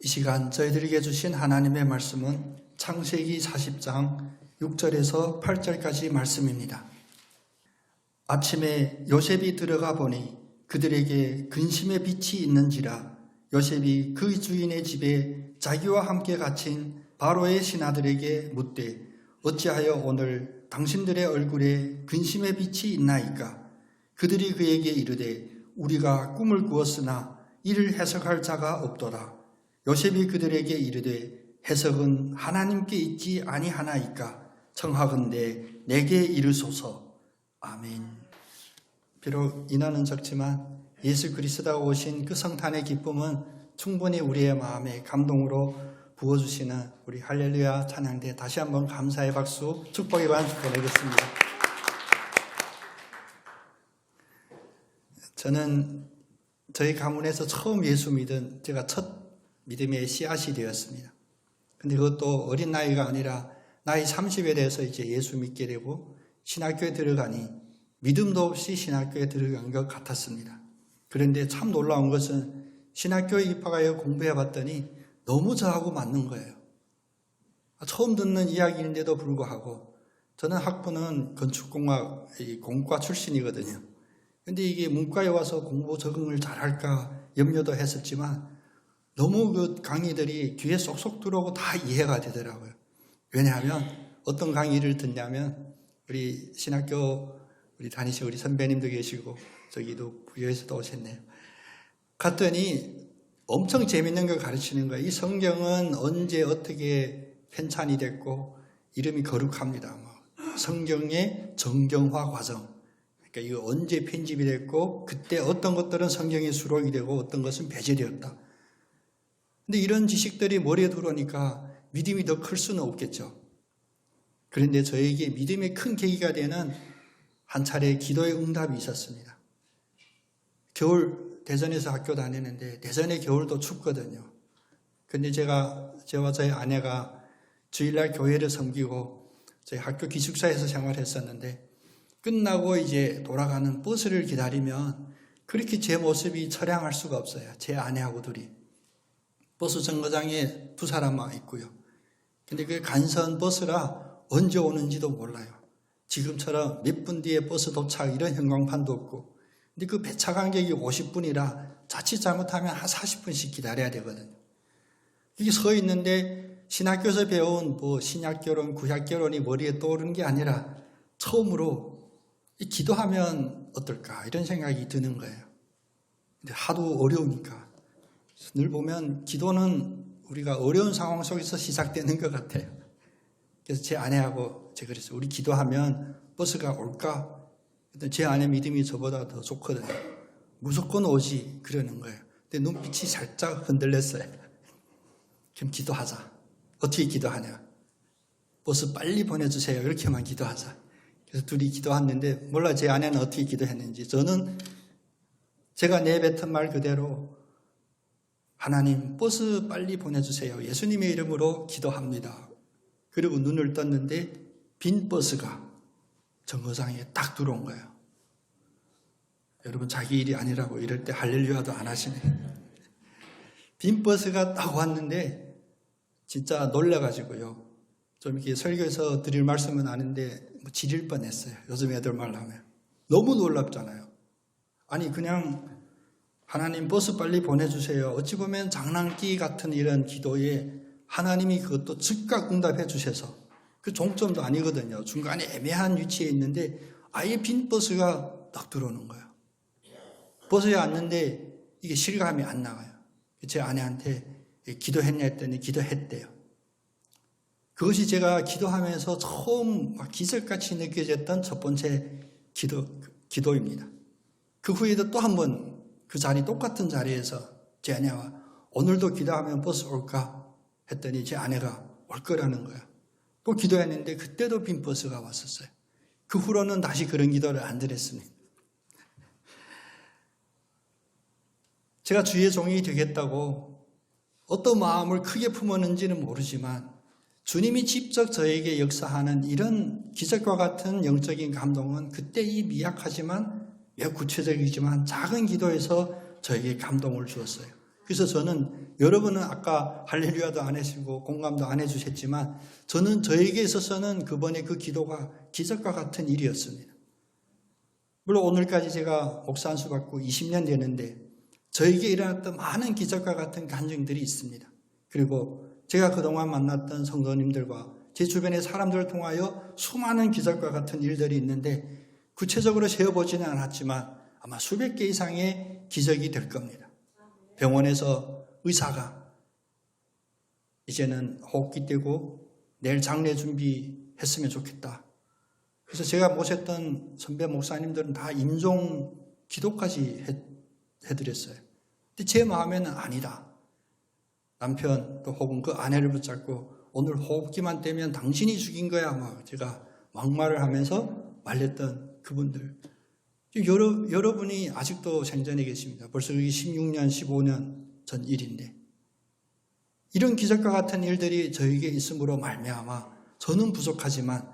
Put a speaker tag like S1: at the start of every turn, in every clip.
S1: 이 시간 저희들에게 주신 하나님의 말씀은 창세기 40장 6절에서 8절까지 말씀입니다. 아침에 요셉이 들어가 보니 그들에게 근심의 빛이 있는지라 요셉이 그 주인의 집에 자기와 함께 갇힌 바로의 신하들에게 묻되 어찌하여 오늘 당신들의 얼굴에 근심의 빛이 있나이까? 그들이 그에게 이르되 우리가 꿈을 꾸었으나 이를 해석할 자가 없도다. 요셉이 그들에게 이르되 해석은 하나님께 있지 아니하나이까? 청하건대 내게 이르소서. 아멘. 비록 인원은 적지만 예수 그리스도가 오신 그 성탄의 기쁨은 충분히 우리의 마음에 감동으로 부어주시는 우리 할렐루야 찬양대 다시 한번 감사의 박수, 축복의 반주 보내겠습니다. 저는 저희 가문에서 처음 예수 믿은 제가 첫 믿음의 씨앗이 되었습니다. 근데 그것도 어린 나이가 아니라 나이 30에 대해서 이제 예수 믿게 되고 신학교에 들어가니 믿음도 없이 신학교에 들어간 것 같았습니다. 그런데 참 놀라운 것은 신학교에 입학하여 공부해 봤더니 너무 저하고 맞는 거예요. 처음 듣는 이야기인데도 불구하고 저는 학부는 건축공학 공과 출신이거든요. 근데 이게 문과에 와서 공부 적응을 잘할까 염려도 했었지만 너무 그 강의들이 귀에 쏙쏙 들어오고 다 이해가 되더라고요. 왜냐하면 어떤 강의를 듣냐면 우리 신학교 우리 다니신 우리 선배님도 계시고 저기도 부여에서도 오셨네요. 갔더니 엄청 재밌는 걸 가르치는 거예요. 이 성경은 언제 어떻게 편찬이 됐고 이름이 거룩합니다. 성경의 정경화 과정. 그러니까 이거 언제 편집이 됐고 그때 어떤 것들은 성경에 수록이 되고 어떤 것은 배제되었다. 근데 이런 지식들이 머리에 들어오니까 믿음이 더 클 수는 없겠죠. 그런데 저에게 믿음의 큰 계기가 되는 한 차례 기도의 응답이 있었습니다. 겨울 대전에서 학교 다니는데 대전의 겨울도 춥거든요. 근데 저와 저희 아내가 주일날 교회를 섬기고 저희 학교 기숙사에서 생활했었는데 끝나고 이제 돌아가는 버스를 기다리면 그렇게 제 모습이 처량할 수가 없어요. 제 아내하고 둘이. 버스 정거장에 두 사람만 있고요. 근데 그 간선 버스라 언제 오는지도 몰라요. 지금처럼 몇 분 뒤에 버스 도착 이런 형광판도 없고. 근데 그 배차 간격이 50분이라 자칫 잘못하면 한 40분씩 기다려야 되거든요. 이게 서 있는데 신학교에서 배운 신약결론, 구약결론이 머리에 떠오르는 게 아니라 처음으로 기도하면 어떨까 이런 생각이 드는 거예요. 근데 하도 어려우니까 늘 보면 기도는 우리가 어려운 상황 속에서 시작되는 것 같아요. 그래서 제 아내하고 제가 그랬어요. 우리 기도하면 버스가 올까? 제 아내 믿음이 저보다 더 좋거든요. 무조건 오지 그러는 거예요. 근데 눈빛이 살짝 흔들렸어요. 그럼 기도하자. 어떻게 기도하냐? 버스 빨리 보내주세요. 이렇게만 기도하자. 그래서 둘이 기도했는데 몰라 제 아내는 어떻게 기도했는지. 저는 제가 내뱉은 말 그대로 하나님 버스 빨리 보내주세요. 예수님의 이름으로 기도합니다. 그리고 눈을 떴는데 빈 버스가 정거장에 딱 들어온 거예요. 여러분 자기 일이 아니라고 이럴 때 할렐루야도 안 하시네. 빈 버스가 딱 왔는데 진짜 놀래가지고요. 좀 이렇게 설교에서 드릴 말씀은 아는데 지릴 뻔했어요. 요즘 애들 말로 하면. 너무 놀랍잖아요. 아니 그냥 하나님 버스 빨리 보내주세요. 어찌 보면 장난기 같은 이런 기도에 하나님이 그것도 즉각 응답해 주셔서 그 종점도 아니거든요. 중간에 애매한 위치에 있는데 아예 빈 버스가 딱 들어오는 거예요. 버스에 왔는데 이게 실감이 안 나가요. 제 아내한테 기도했냐 했더니 기도했대요. 그것이 제가 기도하면서 처음 기적같이 느껴졌던 첫 번째 기도입니다. 그 후에도 또 한 번 그 자리 똑같은 자리에서 제 아내와 오늘도 기도하면 버스 올까? 했더니 제 아내가 올 거라는 거예요. 또 기도했는데 그때도 빈 버스가 왔었어요. 그 후로는 다시 그런 기도를 안 드렸습니다. 제가 주의 종이 되겠다고 어떤 마음을 크게 품었는지는 모르지만 주님이 직접 저에게 역사하는 이런 기적과 같은 영적인 감동은 그때 이 미약하지만 매우 구체적이지만 작은 기도에서 저에게 감동을 주었어요. 그래서 저는 여러분은 아까 할렐루야도 안 해주시고 공감도 안 해주셨지만 저는 저에게 있어서는 그번에 그 기도가 기적과 같은 일이었습니다. 물론 오늘까지 제가 목사 안수 받고 20년 되는데 저에게 일어났던 많은 기적과 같은 간증들이 있습니다. 그리고 제가 그동안 만났던 성도님들과 제 주변의 사람들을 통하여 수많은 기적과 같은 일들이 있는데 구체적으로 세어보지는 않았지만 아마 수백 개 이상의 기적이 될 겁니다. 병원에서 의사가 이제는 호흡기 떼고 내일 장례 준비했으면 좋겠다. 그래서 제가 모셨던 선배 목사님들은 다 임종 기도까지 해드렸어요. 근데 제 마음에는 아니다. 남편 또 혹은 그 아내를 붙잡고 오늘 호흡기만 떼면 당신이 죽인 거야. 막 제가 막말을 하면서 말렸던 그분들. 여러분이 아직도 생전에 계십니다. 벌써 그게 16년, 15년 전 일인데 이런 기적과 같은 일들이 저에게 있음으로 말미암아 저는 부족하지만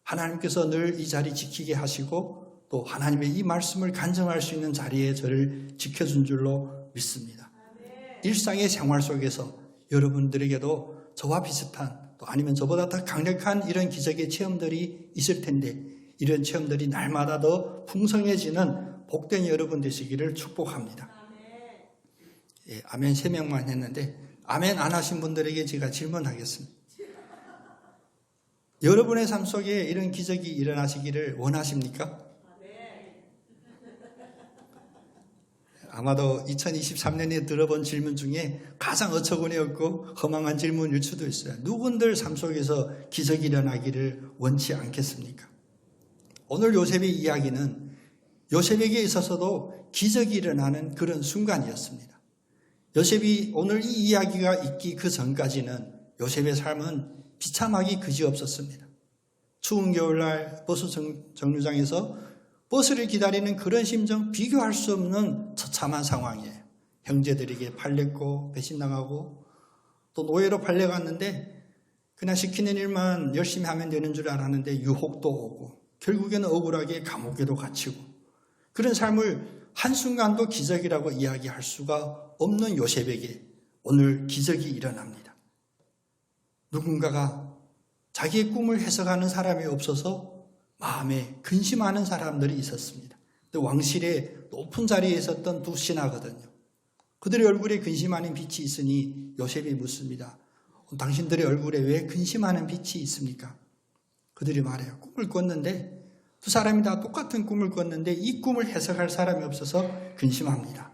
S1: 하나님께서 늘 이 자리 지키게 하시고 또 하나님의 이 말씀을 간증할 수 있는 자리에 저를 지켜준 줄로 믿습니다. 일상의 생활 속에서 여러분들에게도 저와 비슷한 또 아니면 저보다 더 강력한 이런 기적의 체험들이 있을 텐데 이런 체험들이 날마다 더 풍성해지는 복된 여러분 되시기를 축복합니다. 예, 아멘 3명만 했는데 아멘 안 하신 분들에게 제가 질문하겠습니다. 여러분의 삶 속에 이런 기적이 일어나시기를 원하십니까? 아마도 2023년에 들어본 질문 중에 가장 어처구니 없고 허망한 질문일 수도 있어요. 누군들 삶 속에서 기적이 일어나기를 원치 않겠습니까? 오늘 요셉의 이야기는 요셉에게 있어서도 기적이 일어나는 그런 순간이었습니다. 요셉이 오늘 이 이야기가 있기 그 전까지는 요셉의 삶은 비참하기 그지없었습니다. 추운 겨울날 버스 정류장에서 버스를 기다리는 그런 심정 비교할 수 없는 처참한 상황이에요. 형제들에게 팔렸고 배신당하고 또 노예로 팔려갔는데 그냥 시키는 일만 열심히 하면 되는 줄 알았는데 유혹도 오고 결국에는 억울하게 감옥에도 갇히고 그런 삶을 한순간도 기적이라고 이야기할 수가 없는 요셉에게 오늘 기적이 일어납니다. 누군가가 자기의 꿈을 해석하는 사람이 없어서 마음에 근심하는 사람들이 있었습니다. 왕실의 높은 자리에 있었던 두 신하거든요. 그들의 얼굴에 근심하는 빛이 있으니 요셉이 묻습니다. 당신들의 얼굴에 왜 근심하는 빛이 있습니까? 그들이 말해요. 꿈을 꿨는데 두 사람이 다 똑같은 꿈을 꿨는데 이 꿈을 해석할 사람이 없어서 근심합니다.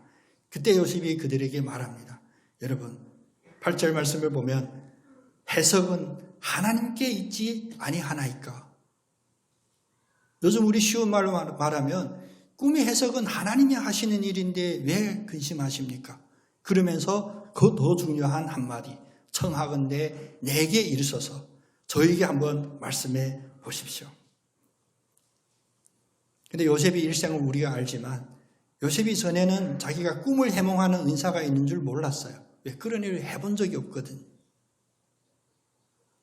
S1: 그때 요셉이 그들에게 말합니다. 여러분 8절 말씀을 보면 해석은 하나님께 있지 아니하나이까. 요즘 우리 쉬운 말로 말하면 꿈의 해석은 하나님이 하시는 일인데 왜 근심하십니까? 그러면서 그 더 중요한 한마디 청하건대 내게 이르소서 저에게 한번 말씀해 보십시오. 근데 요셉의 일생을 우리가 알지만 요셉이 전에는 자기가 꿈을 해몽하는 은사가 있는 줄 몰랐어요. 왜? 그런 일을 해본 적이 없거든요.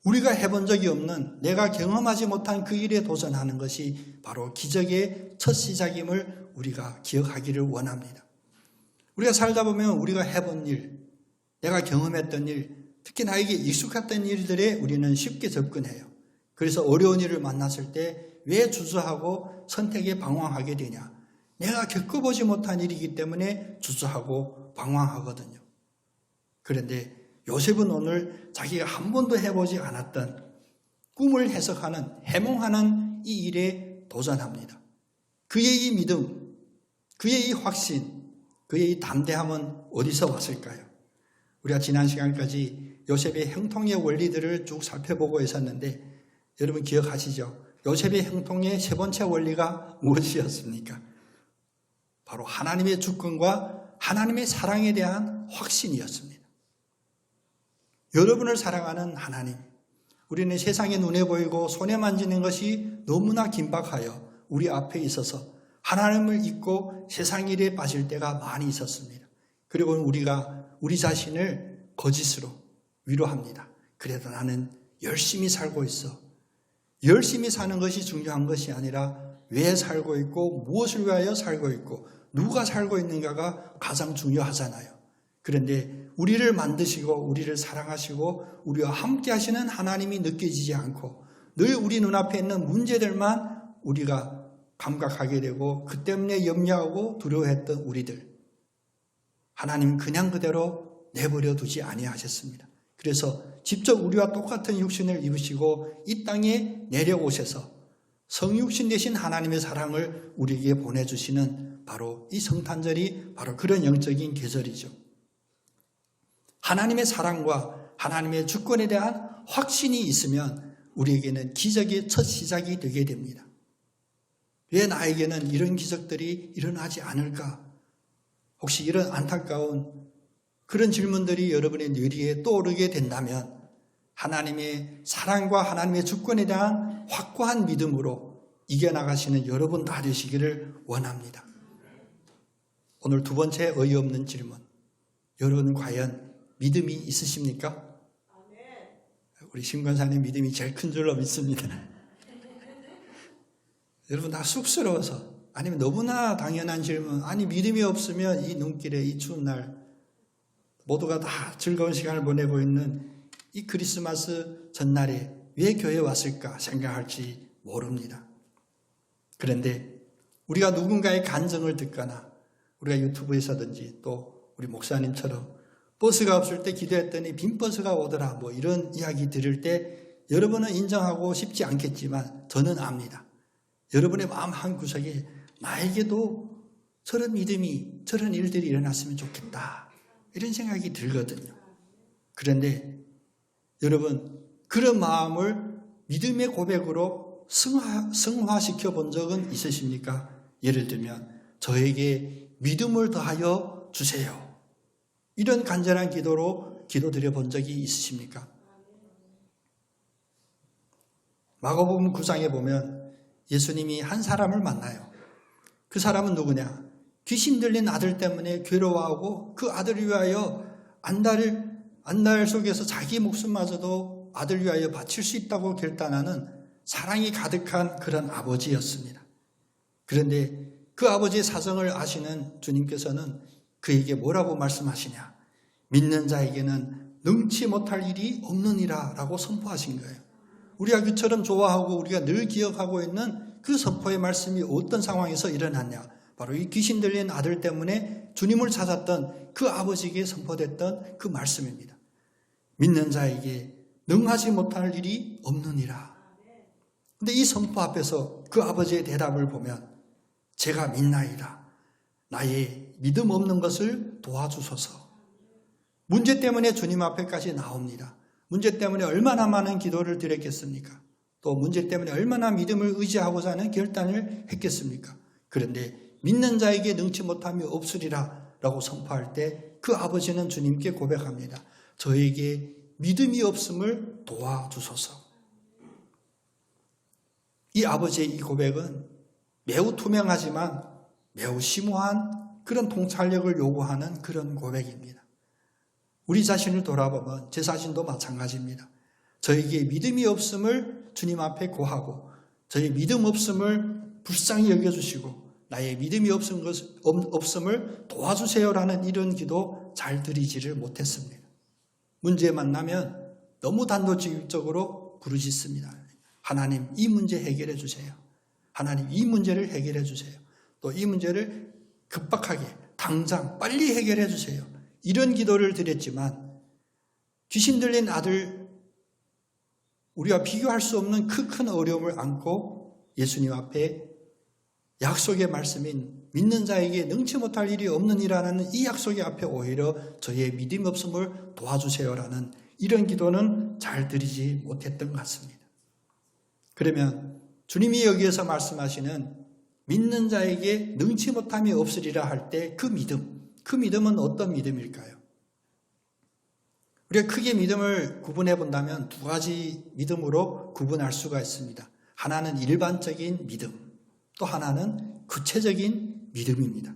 S1: 우리가 해본 적이 없는 내가 경험하지 못한 그 일에 도전하는 것이 바로 기적의 첫 시작임을 우리가 기억하기를 원합니다. 우리가 살다 보면 우리가 해본 일, 내가 경험했던 일, 특히 나에게 익숙했던 일들에 우리는 쉽게 접근해요. 그래서 어려운 일을 만났을 때 왜 주저하고 선택에 방황하게 되냐? 내가 겪어보지 못한 일이기 때문에 주저하고 방황하거든요. 그런데 요셉은 오늘 자기가 한 번도 해보지 않았던 꿈을 해석하는, 해몽하는 이 일에 도전합니다. 그의 이 믿음, 그의 이 확신, 그의 이 담대함은 어디서 왔을까요? 우리가 지난 시간까지 요셉의 형통의 원리들을 쭉 살펴보고 있었는데 여러분 기억하시죠? 요셉의 형통의 세 번째 원리가 무엇이었습니까? 바로 하나님의 주권과 하나님의 사랑에 대한 확신이었습니다. 여러분을 사랑하는 하나님, 우리는 세상에 눈에 보이고 손에 만지는 것이 너무나 긴박하여 우리 앞에 있어서 하나님을 잊고 세상 일에 빠질 때가 많이 있었습니다. 그리고 우리가 우리 자신을 거짓으로 위로합니다. 그래도 나는 열심히 살고 있어. 열심히 사는 것이 중요한 것이 아니라 왜 살고 있고 무엇을 위하여 살고 있고 누가 살고 있는가가 가장 중요하잖아요. 그런데 우리를 만드시고 우리를 사랑하시고 우리와 함께 하시는 하나님이 느껴지지 않고 늘 우리 눈앞에 있는 문제들만 우리가 감각하게 되고 그 때문에 염려하고 두려워했던 우리들, 하나님 그냥 그대로 내버려 두지 아니하셨습니다. 그래서 직접 우리와 똑같은 육신을 입으시고 이 땅에 내려오셔서 성육신 되신 하나님의 사랑을 우리에게 보내주시는 바로 이 성탄절이 바로 그런 영적인 계절이죠. 하나님의 사랑과 하나님의 주권에 대한 확신이 있으면 우리에게는 기적의 첫 시작이 되게 됩니다. 왜 나에게는 이런 기적들이 일어나지 않을까? 혹시 이런 안타까운 그런 질문들이 여러분의 뇌리에 떠오르게 된다면 하나님의 사랑과 하나님의 주권에 대한 확고한 믿음으로 이겨나가시는 여러분 다 되시기를 원합니다. 오늘 두 번째 어이없는 질문. 여러분 과연 믿음이 있으십니까? 우리 신권사님 믿음이 제일 큰 줄로 믿습니다. 여러분 다 쑥스러워서 아니면 너무나 당연한 질문, 아니 믿음이 없으면 이 눈길에 이 추운 날 모두가 다 즐거운 시간을 보내고 있는 이 크리스마스 전날에 왜 교회에 왔을까 생각할지 모릅니다. 그런데 우리가 누군가의 간증을 듣거나 우리가 유튜브에서든지 또 우리 목사님처럼 버스가 없을 때 기도했더니 빈 버스가 오더라 뭐 이런 이야기 들을 때 여러분은 인정하고 싶지 않겠지만 저는 압니다. 여러분의 마음 한구석에 나에게도 저런 믿음이 저런 일들이 일어났으면 좋겠다 이런 생각이 들거든요. 그런데 여러분 그런 마음을 믿음의 고백으로 승화시켜 본 적은 있으십니까? 예를 들면 저에게 믿음을 더하여 주세요. 이런 간절한 기도로 기도드려 본 적이 있으십니까? 마가복음 9장에 보면 예수님이 한 사람을 만나요. 그 사람은 누구냐? 귀신 들린 아들 때문에 괴로워하고 그 아들을 위하여 안달 속에서 자기 목숨마저도 아들 위하여 바칠 수 있다고 결단하는 사랑이 가득한 그런 아버지였습니다. 그런데 그 아버지의 사정을 아시는 주님께서는 그에게 뭐라고 말씀하시냐? 믿는 자에게는 능치 못할 일이 없느니라 라고 선포하신 거예요. 우리가 그처럼 좋아하고 우리가 늘 기억하고 있는 그 선포의 말씀이 어떤 상황에서 일어났냐? 바로 이 귀신 들린 아들 때문에 주님을 찾았던 그 아버지에게 선포됐던 그 말씀입니다. 믿는 자에게 능하지 못할 일이 없느니라. 근데 이 선포 앞에서 그 아버지의 대답을 보면 제가 믿나이다. 나의 믿음 없는 것을 도와주소서. 문제 때문에 주님 앞에까지 나옵니다. 문제 때문에 얼마나 많은 기도를 드렸겠습니까? 또 문제 때문에 얼마나 믿음을 의지하고자 하는 결단을 했겠습니까? 그런데 믿는 자에게 능치 못함이 없으리라 라고 선포할 때 그 아버지는 주님께 고백합니다. 저에게 믿음이 없음을 도와주소서. 이 아버지의 이 고백은 매우 투명하지만 매우 심오한 그런 통찰력을 요구하는 그런 고백입니다. 우리 자신을 돌아보면 제 자신도 마찬가지입니다. 저에게 믿음이 없음을 주님 앞에 고하고 저의 믿음 없음을 불쌍히 여겨주시고 나의 믿음이 없음을 도와주세요라는 이런 기도 잘 드리지를 못했습니다. 문제 만나면 너무 단도직입적으로 부르짖습니다. 하나님 이 문제 해결해 주세요. 하나님 이 문제를 해결해 주세요. 또 이 문제를 급박하게 당장 빨리 해결해 주세요. 이런 기도를 드렸지만 귀신 들린 아들 우리와 비교할 수 없는 큰 어려움을 안고 예수님 앞에 약속의 말씀인 믿는 자에게 능치 못할 일이 없느니라는 이 약속의 앞에 오히려 저의 믿음 없음을 도와주세요라는 이런 기도는 잘 드리지 못했던 것 같습니다. 그러면 주님이 여기에서 말씀하시는 믿는 자에게 능치 못함이 없으리라 할 때 그 믿음은 어떤 믿음일까요? 우리가 크게 믿음을 구분해 본다면 두 가지 믿음으로 구분할 수가 있습니다. 하나는 일반적인 믿음, 또 하나는 구체적인 믿음입니다.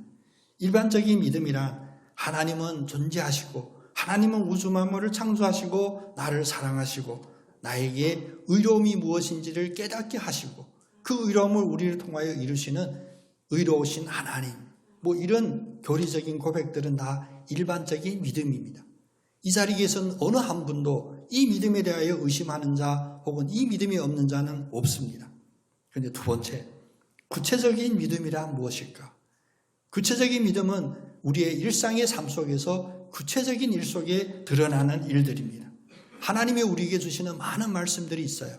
S1: 일반적인 믿음이란 하나님은 존재하시고 하나님은 우주 만물을 창조하시고 나를 사랑하시고 나에게 의로움이 무엇인지를 깨닫게 하시고 그 의로움을 우리를 통하여 이루시는 의로우신 하나님, 뭐 이런 교리적인 고백들은 다 일반적인 믿음입니다. 이 자리에서는 어느 한 분도 이 믿음에 대하여 의심하는 자 혹은 이 믿음이 없는 자는 없습니다. 그런데 두 번째, 구체적인 믿음이란 무엇일까? 구체적인 믿음은 우리의 일상의 삶 속에서 구체적인 일 속에 드러나는 일들입니다. 하나님이 우리에게 주시는 많은 말씀들이 있어요.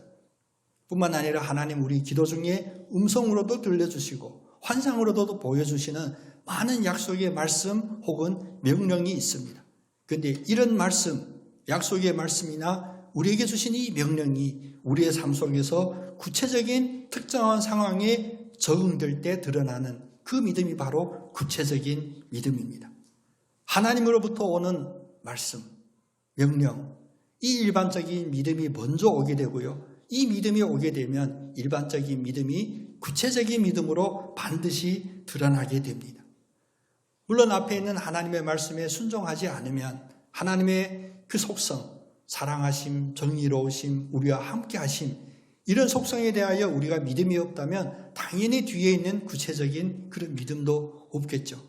S1: 뿐만 아니라 하나님 우리 기도 중에 음성으로도 들려주시고 환상으로도 보여주시는 많은 약속의 말씀 혹은 명령이 있습니다. 그런데 이런 말씀, 약속의 말씀이나 우리에게 주신 이 명령이 우리의 삶 속에서 구체적인 특정한 상황에 적응될 때 드러나는 그 믿음이 바로 구체적인 믿음입니다. 하나님으로부터 오는 말씀, 명령, 이 일반적인 믿음이 먼저 오게 되고요. 이 믿음이 오게 되면 일반적인 믿음이 구체적인 믿음으로 반드시 드러나게 됩니다. 물론 앞에 있는 하나님의 말씀에 순종하지 않으면 하나님의 그 속성, 사랑하심, 정의로우심, 우리와 함께하심, 이런 속성에 대하여 우리가 믿음이 없다면 당연히 뒤에 있는 구체적인 그런 믿음도 없겠죠.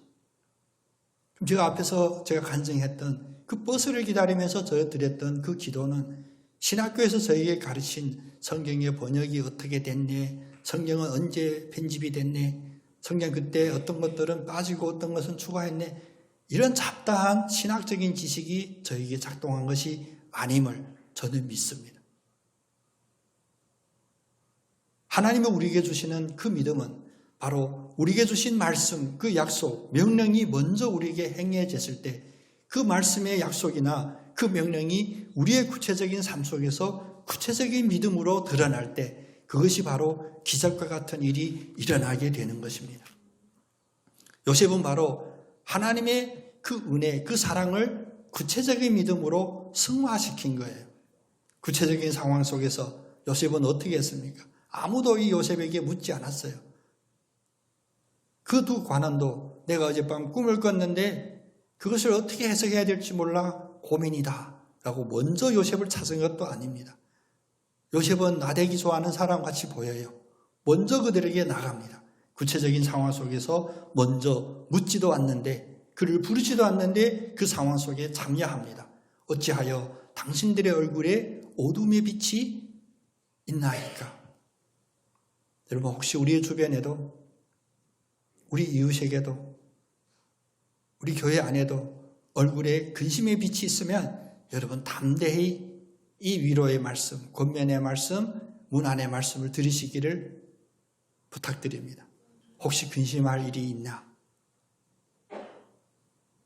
S1: 그럼 제가 앞에서 제가 간증했던 그 버스를 기다리면서 저 드렸던 그 기도는 신학교에서 저에게 가르친 성경의 번역이 어떻게 됐네, 성경은 언제 편집이 됐네, 성경 그때 어떤 것들은 빠지고 어떤 것은 추가했네, 이런 잡다한 신학적인 지식이 저에게 작동한 것이 아님을 저는 믿습니다. 하나님이 우리에게 주시는 그 믿음은 바로 우리에게 주신 말씀, 그 약속, 명령이 먼저 우리에게 행해졌을 때 그 말씀의 약속이나 그 명령이 우리의 구체적인 삶 속에서 구체적인 믿음으로 드러날 때 그것이 바로 기적과 같은 일이 일어나게 되는 것입니다. 요셉은 바로 하나님의 그 은혜, 그 사랑을 구체적인 믿음으로 승화시킨 거예요. 구체적인 상황 속에서 요셉은 어떻게 했습니까? 아무도 이 요셉에게 묻지 않았어요. 그 두 관원도 내가 어젯밤 꿈을 꿨는데 그것을 어떻게 해석해야 될지 몰라 고민이다 라고 먼저 요셉을 찾은 것도 아닙니다. 요셉은 나대기 좋아하는 사람같이 보여요. 먼저 그들에게 나갑니다. 구체적인 상황 속에서 먼저 묻지도 않는데, 그를 부르지도 않는데 그 상황 속에 참여합니다. 어찌하여 당신들의 얼굴에 어둠의 빛이 있나이까? 여러분, 혹시 우리의 주변에도, 우리 이웃에게도, 우리 교회 안에도 얼굴에 근심의 빛이 있으면 여러분 담대히 이 위로의 말씀, 권면의 말씀, 문안의 말씀을 들으시기를 부탁드립니다. 혹시 근심할 일이 있나?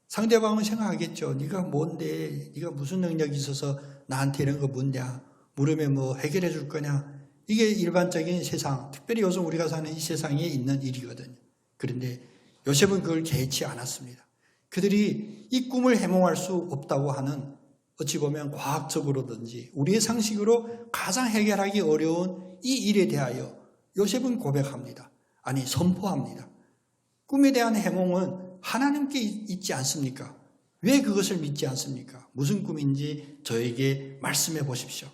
S1: 상대방은 생각하겠죠. 네가 뭔데? 네가 무슨 능력이 있어서 나한테 이런 거 묻냐? 물으면 뭐 해결해 줄 거냐? 이게 일반적인 세상, 특별히 요즘 우리가 사는 이 세상에 있는 일이거든요. 그런데 요셉은 그걸 개의치 않았습니다. 그들이 이 꿈을 해몽할 수 없다고 하는, 어찌 보면 과학적으로든지 우리의 상식으로 가장 해결하기 어려운 이 일에 대하여 요셉은 고백합니다. 아니, 선포합니다. 꿈에 대한 해몽은 하나님께 있지 않습니까? 왜 그것을 믿지 않습니까? 무슨 꿈인지 저에게 말씀해 보십시오.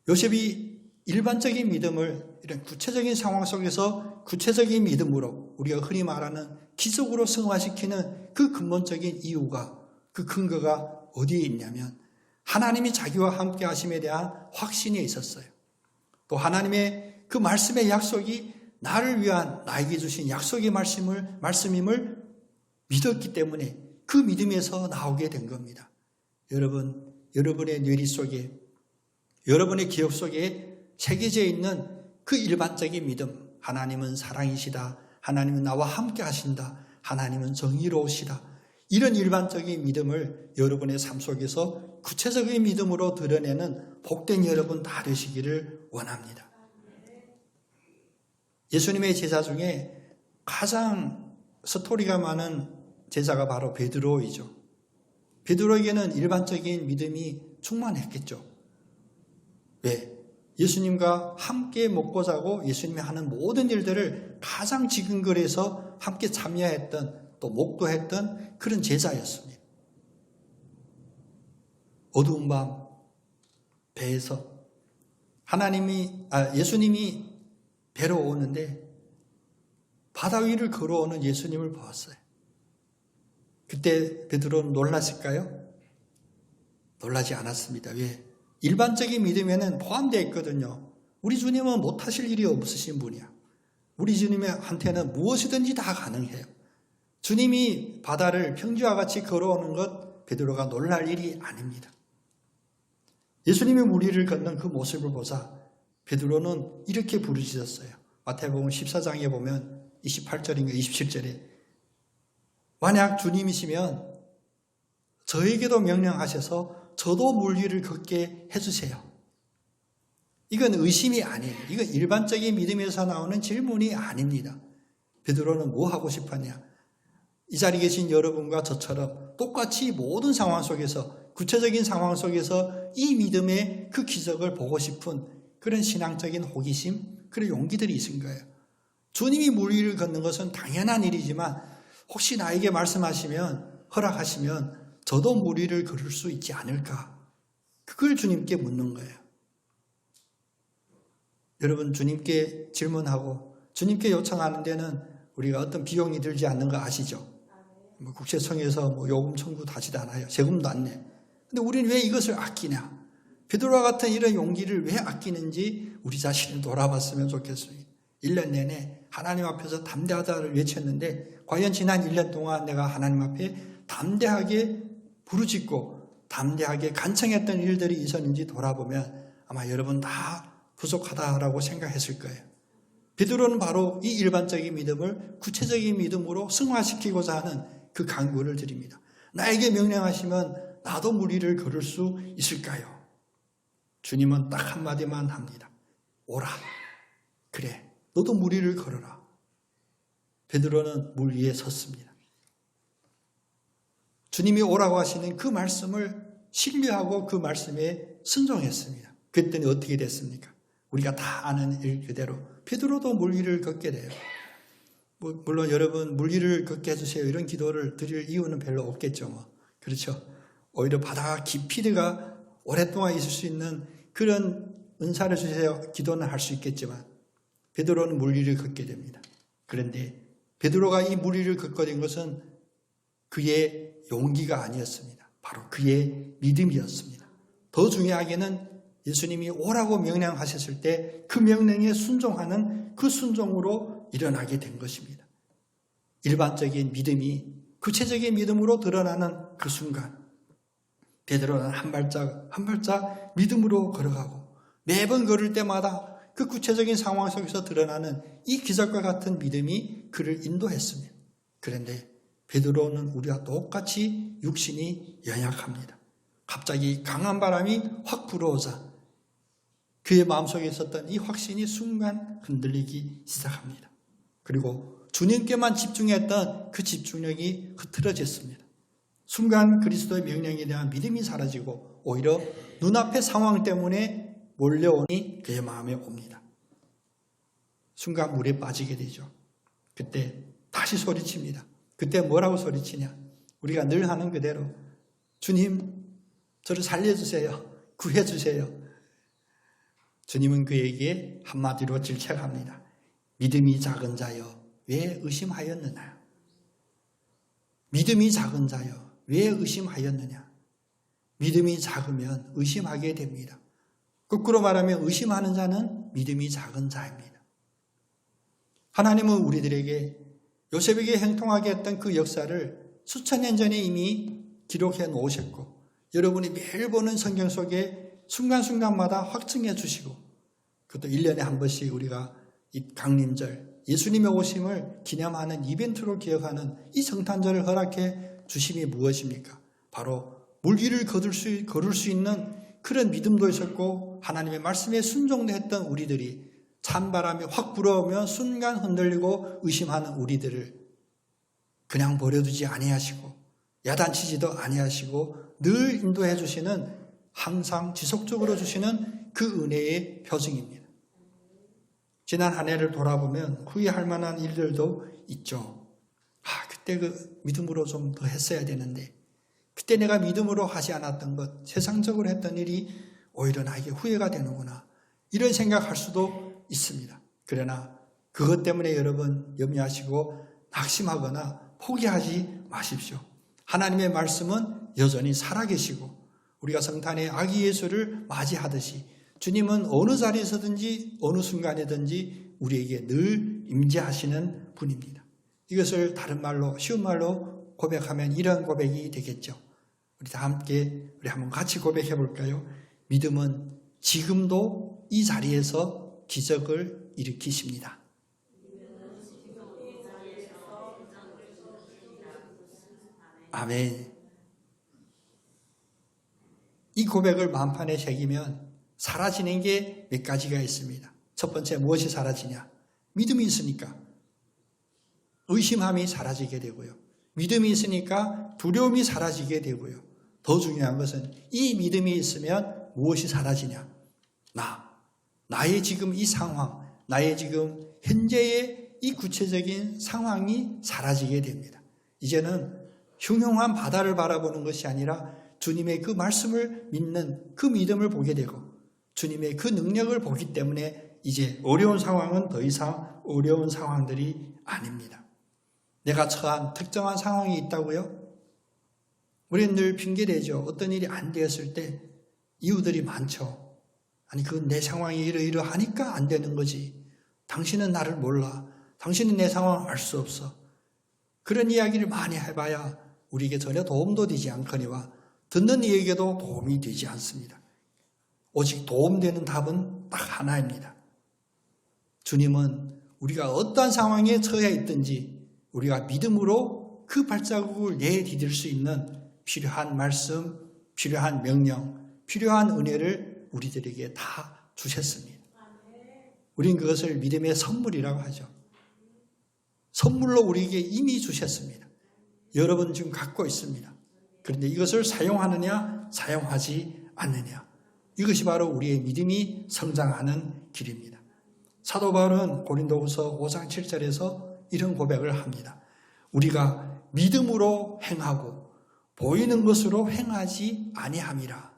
S1: 요셉이 일반적인 믿음을 이런 구체적인 상황 속에서 구체적인 믿음으로 우리가 흔히 말하는 기적으로 승화시키는 그 근본적인 이유가, 그 근거가 어디에 있냐면 하나님이 자기와 함께 하심에 대한 확신이 있었어요. 또 하나님의 그 말씀의 약속이 나를 위한, 나에게 주신 약속의 말씀임을 믿었기 때문에 그 믿음에서 나오게 된 겁니다. 여러분, 여러분의 뇌리 속에, 여러분의 기억 속에 새겨져 있는 그 일반적인 믿음, 하나님은 사랑이시다, 하나님은 나와 함께 하신다, 하나님은 정의로우시다, 이런 일반적인 믿음을 여러분의 삶 속에서 구체적인 믿음으로 드러내는 복된 여러분 다 되시기를 원합니다. 예수님의 제자 중에 가장 스토리가 많은 제자가 바로 베드로이죠. 베드로에게는 일반적인 믿음이 충만했겠죠. 왜? 예수님과 함께 먹고 자고 예수님이 하는 모든 일들을 가장 지근거려서 함께 참여했던, 또 목도했던 그런 제자였습니다. 어두운 밤 배에서 예수님이 배로 오는데 바다 위를 걸어오는 예수님을 보았어요. 그때 베드로는 놀랐을까요? 놀라지 않았습니다. 왜? 일반적인 믿음에는 포함되어 있거든요. 우리 주님은 못하실 일이 없으신 분이야. 우리 주님한테는 무엇이든지 다 가능해요. 주님이 바다를 평지와 같이 걸어오는 것 베드로가 놀랄 일이 아닙니다. 예수님이 무리를 걷는 그 모습을 보자 베드로는 이렇게 부르짖었어요. 마태복음 14장에 보면 28절인가 27절에 만약 주님이시면 저에게도 명령하셔서 저도 물 위를 걷게 해주세요. 이건 의심이 아니에요. 이건 일반적인 믿음에서 나오는 질문이 아닙니다. 베드로는 뭐 하고 싶었냐? 이 자리에 계신 여러분과 저처럼 똑같이 모든 상황 속에서 구체적인 상황 속에서 이 믿음의 그 기적을 보고 싶은 그런 신앙적인 호기심, 그런 용기들이 있은 거예요. 주님이 물 위를 걷는 것은 당연한 일이지만 혹시 나에게 말씀하시면 허락하시면 저도 물 위를 걸을 수 있지 않을까? 그걸 주님께 묻는 거예요. 여러분 주님께 질문하고 주님께 요청하는 데는 우리가 어떤 비용이 들지 않는 거 아시죠? 국세청에서 요금 청구도 하지도 않아요. 세금도 안 내. 근데 우리는 왜 이것을 아끼냐? 베드로와 같은 이런 용기를 왜 아끼는지 우리 자신을 돌아봤으면 좋겠습니다. 1년 내내 하나님 앞에서 담대하다를 외쳤는데 과연 지난 1년 동안 내가 하나님 앞에 담대하게 부르짖고 담대하게 간청했던 일들이 있었는지 돌아보면 아마 여러분 다 부족하다라고 생각했을 거예요. 베드로는 바로 이 일반적인 믿음을 구체적인 믿음으로 승화시키고자 하는 그 간구를 드립니다. 나에게 명령하시면 나도 물 위를 걸을 수 있을까요? 주님은 딱 한마디만 합니다. 오라. 그래, 너도 물 위를 걸어라. 베드로는 물 위에 섰습니다. 주님이 오라고 하시는 그 말씀을 신뢰하고 그 말씀에 순종했습니다. 그랬더니 어떻게 됐습니까? 우리가 다 아는 일 그대로 베드로도 물 위를 걷게 돼요. 물론 여러분 물 위를 걷게 해주세요 이런 기도를 드릴 이유는 별로 없겠죠. 그렇죠? 오히려 바다 깊이 들어가 오랫동안 있을 수 있는 그런 은사를 주세요 기도는 할 수 있겠지만 베드로는 물 위를 걷게 됩니다. 그런데 베드로가 이 물 위를 걷게 된 것은 그의 용기가 아니었습니다. 바로 그의 믿음이었습니다. 더 중요하게는 예수님이 오라고 명령하셨을 때 그 명령에 순종하는 그 순종으로 일어나게 된 것입니다. 일반적인 믿음이 구체적인 믿음으로 드러나는 그 순간 베드로는 한 발짝 한 발짝 믿음으로 걸어가고 매번 걸을 때마다 그 구체적인 상황 속에서 드러나는 이 기적과 같은 믿음이 그를 인도했습니다. 그런데 베드로는 우리와 똑같이 육신이 연약합니다. 갑자기 강한 바람이 확 불어오자 그의 마음속에 있었던 이 확신이 순간 흔들리기 시작합니다. 그리고 주님께만 집중했던 그 집중력이 흐트러졌습니다. 순간 그리스도의 명령에 대한 믿음이 사라지고 오히려 눈앞의 상황 때문에 몰려오니 그의 마음에 옵니다. 순간 물에 빠지게 되죠. 그때 다시 소리칩니다. 그때 뭐라고 소리치냐? 우리가 늘 하는 그대로 주님 저를 살려주세요. 구해주세요. 주님은 그에게 한마디로 질책합니다. 믿음이 작은 자여 왜 의심하였느냐? 믿음이 작은 자여 왜 의심하였느냐? 믿음이 작으면 의심하게 됩니다. 거꾸로 말하면 의심하는 자는 믿음이 작은 자입니다. 하나님은 우리들에게 요셉에게 형통하게 했던 그 역사를 수천 년 전에 이미 기록해 놓으셨고 여러분이 매일 보는 성경 속에 순간순간마다 확증해 주시고 그것도 1년에 한 번씩 우리가 이 강림절 예수님의 오심을 기념하는 이벤트로 기억하는 이 성탄절을 허락해 주심이 무엇입니까? 바로 물 위를 걸을 수 있는 그런 믿음도 있었고 하나님의 말씀에 순종했던 우리들이 찬바람이 확 불어오면 순간 흔들리고 의심하는 우리들을 그냥 버려두지 아니하시고 야단치지도 아니하시고 늘 인도해 주시는 항상 지속적으로 주시는 그 은혜의 표징입니다. 지난 한 해를 돌아보면 후회할 만한 일들도 있죠. 그때 그 믿음으로 좀 더 했어야 되는데 그때 내가 믿음으로 하지 않았던 것, 세상적으로 했던 일이 오히려 나에게 후회가 되는구나. 이런 생각할 수도 있습니다. 그러나 그것 때문에 여러분 염려하시고 낙심하거나 포기하지 마십시오. 하나님의 말씀은 여전히 살아계시고 우리가 성탄의 아기 예수를 맞이하듯이 주님은 어느 자리에서든지 어느 순간에든지 우리에게 늘 임재하시는 분입니다. 이것을 다른 말로 쉬운 말로 고백하면 이런 고백이 되겠죠. 우리 다 함께 우리 한번 같이 고백해 볼까요? 믿음은 지금도 이 자리에서 기적을 일으키십니다. 아멘. 이 고백을 마음판에 새기면 사라지는 게 몇 가지가 있습니다. 첫 번째, 무엇이 사라지냐? 믿음이 있으니까 의심함이 사라지게 되고요. 믿음이 있으니까 두려움이 사라지게 되고요. 더 중요한 것은 이 믿음이 있으면 무엇이 사라지냐? 나의 지금 이 상황, 나의 지금 현재의 이 구체적인 상황이 사라지게 됩니다. 이제는 흉흉한 바다를 바라보는 것이 아니라 주님의 그 말씀을 믿는 그 믿음을 보게 되고 주님의 그 능력을 보기 때문에 이제 어려운 상황은 더 이상 어려운 상황들이 아닙니다. 내가 처한 특정한 상황이 있다고요? 우리는 늘 핑계대죠. 어떤 일이 안 되었을 때 이유들이 많죠. 아니 그건 내 상황이 이러이러하니까 안 되는 거지. 당신은 나를 몰라. 당신은 내 상황을 알 수 없어. 그런 이야기를 많이 해봐야 우리에게 전혀 도움도 되지 않거니와 듣는 이에게도 도움이 되지 않습니다. 오직 도움되는 답은 딱 하나입니다. 주님은 우리가 어떠한 상황에 처해 있든지 우리가 믿음으로 그 발자국을 내디딜 수 있는 필요한 말씀, 필요한 명령, 필요한 은혜를 우리들에게 다 주셨습니다. 우린 그것을 믿음의 선물이라고 하죠. 선물로 우리에게 이미 주셨습니다. 여러분 지금 갖고 있습니다. 그런데 이것을 사용하느냐, 사용하지 않느냐. 이것이 바로 우리의 믿음이 성장하는 길입니다. 사도 바울은 고린도후서 5장 7절에서 이런 고백을 합니다. 우리가 믿음으로 행하고 보이는 것으로 행하지 아니함이라.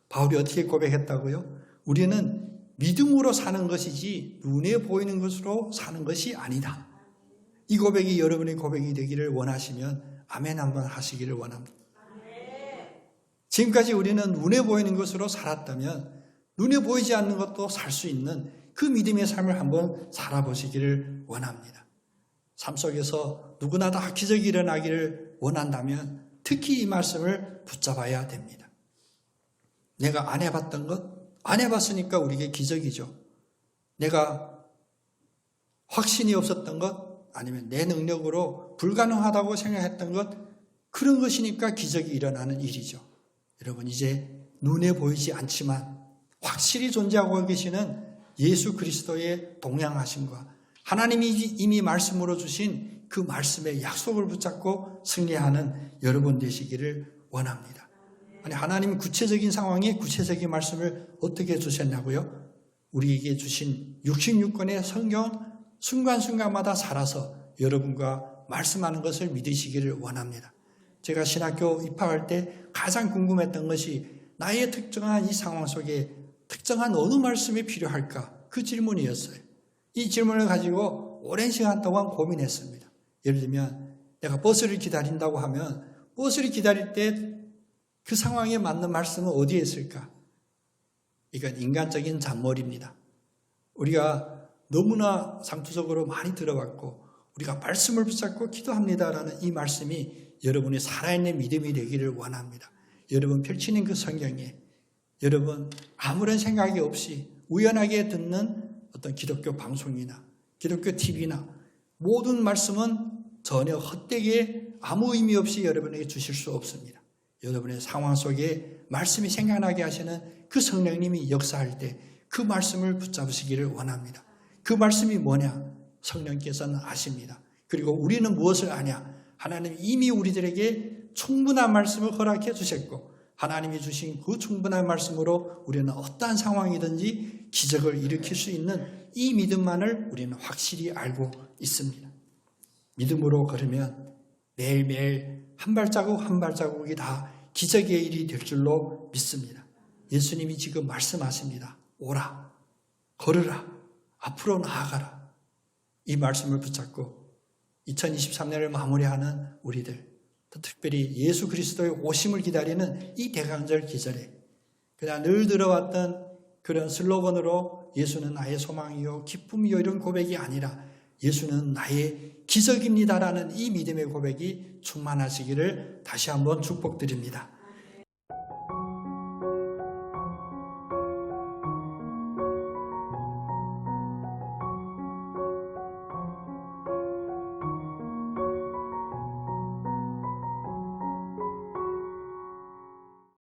S1: 바울이 어떻게 고백했다고요? 우리는 믿음으로 사는 것이지 눈에 보이는 것으로 사는 것이 아니다. 이 고백이 여러분의 고백이 되기를 원하시면 아멘 한번 하시기를 원합니다. 지금까지 우리는 눈에 보이는 것으로 살았다면 눈에 보이지 않는 것도 살 수 있는 그 믿음의 삶을 한번 살아보시기를 원합니다. 삶 속에서 누구나 다 기적이 일어나기를 원한다면 특히 이 말씀을 붙잡아야 됩니다. 내가 안 해봤던 것, 안 해봤으니까 우리에게 기적이죠. 내가 확신이 없었던 것, 아니면 내 능력으로 불가능하다고 생각했던 것, 그런 것이니까 기적이 일어나는 일이죠. 여러분 이제 눈에 보이지 않지만 확실히 존재하고 계시는 예수 그리스도의 동양하심과 하나님이 이미 말씀으로 주신 그 말씀의 약속을 붙잡고 승리하는 여러분 되시기를 원합니다. 아니 하나님 구체적인 상황에 구체적인 말씀을 어떻게 주셨냐고요? 우리에게 주신 66권의 성경은 순간순간마다 살아서 여러분과 말씀하는 것을 믿으시기를 원합니다. 제가 신학교 입학할 때 가장 궁금했던 것이 나의 특정한 이 상황 속에 특정한 어느 말씀이 필요할까? 그 질문이었어요. 이 질문을 가지고 오랜 시간 동안 고민했습니다. 예를 들면 내가 버스를 기다린다고 하면 버스를 기다릴 때 그 상황에 맞는 말씀은 어디에 있을까? 이건 인간적인 잔머리입니다. 우리가 너무나 상투적으로 많이 들어왔고 우리가 말씀을 붙잡고 기도합니다라는 이 말씀이 여러분의 살아있는 믿음이 되기를 원합니다. 여러분 펼치는 그 성경에 여러분 아무런 생각이 없이 우연하게 듣는 어떤 기독교 방송이나 기독교 TV나 모든 말씀은 전혀 헛되게 아무 의미 없이 여러분에게 주실 수 없습니다. 여러분의 상황 속에 말씀이 생각나게 하시는 그 성령님이 역사할 때 그 말씀을 붙잡으시기를 원합니다. 그 말씀이 뭐냐? 성령께서는 아십니다. 그리고 우리는 무엇을 아냐? 하나님이 이미 우리들에게 충분한 말씀을 허락해 주셨고 하나님이 주신 그 충분한 말씀으로 우리는 어떠한 상황이든지 기적을 일으킬 수 있는 이 믿음만을 우리는 확실히 알고 있습니다. 믿음으로 걸으면 매일매일 한 발자국 한 발자국이 다 기적의 일이 될 줄로 믿습니다. 예수님이 지금 말씀하십니다. 오라, 걸으라, 앞으로 나아가라. 이 말씀을 붙잡고 2023년을 마무리하는 우리들, 특별히 예수 그리스도의 오심을 기다리는 이 대강절 기절에 그냥 늘 들어왔던 그런 슬로건으로 예수는 나의 소망이요 기쁨이요 이런 고백이 아니라 예수는 나의 기적입니다라는 이 믿음의 고백이 충만하시기를 다시 한번 축복드립니다.